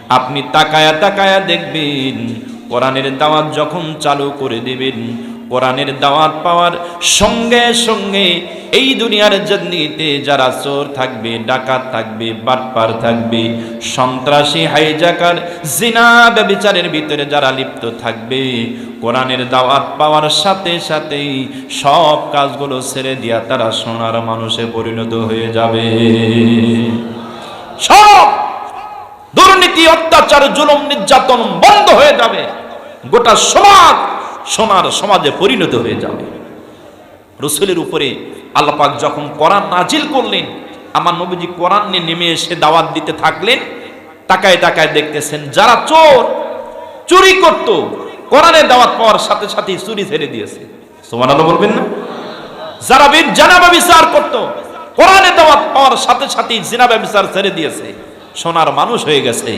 আপনি তাকায়া তাকায়া দেখবেন কোরআনের দাওয়াত যখন চালু করে দিবেন, কোরআনের দাওয়াত পাওয়ার সঙ্গে সঙ্গে এই দুনিয়ার জিন্দেগিতে যারা চোর থাকবে, ডাকাত থাকবে, বাটপার থাকবে, সন্ত্রাসী, হাইজাকার, জিনা ব্যভিচারের ভিতরে যারা লিপ্ত থাকবে, কোরআনের দাওয়াত পাওয়ার সাথে সাথেই সব কাজগুলো ছেড়ে দিয়া তারা সোনার মানুষে পরিণত হয়ে যাবে। সব দুর্নীতি, অত্যাচার, জুলুম, নির্যাতন বন্ধ হয়ে যাবে। গোটা সমাজ সোনার সমাজে পরিণত হয়ে যাবে। রাসূলের উপরে আল্লাহ পাক যখন কোরআন নাজিল করলেন, আমার নবীজি কোরআন নিয়ে নেমে এসে দাওয়াত দিতে থাকলেন। তাকায় তাকায় দেখতেছেন যারা চোর, চুরি করত, কোরআনের দাওয়াত পাওয়ার সাথে সাথে চুরি ছেড়ে দিয়েছে। সুবহানাল্লাহ বলবেন না? যারা জিনা ব্যভিচার করত, কোরআনের দাওয়াত পাওয়ার সাথে সাথে জিনা ব্যভিচার ছেড়ে দিয়েছে, সোনার মানুষ হয়ে গেছে।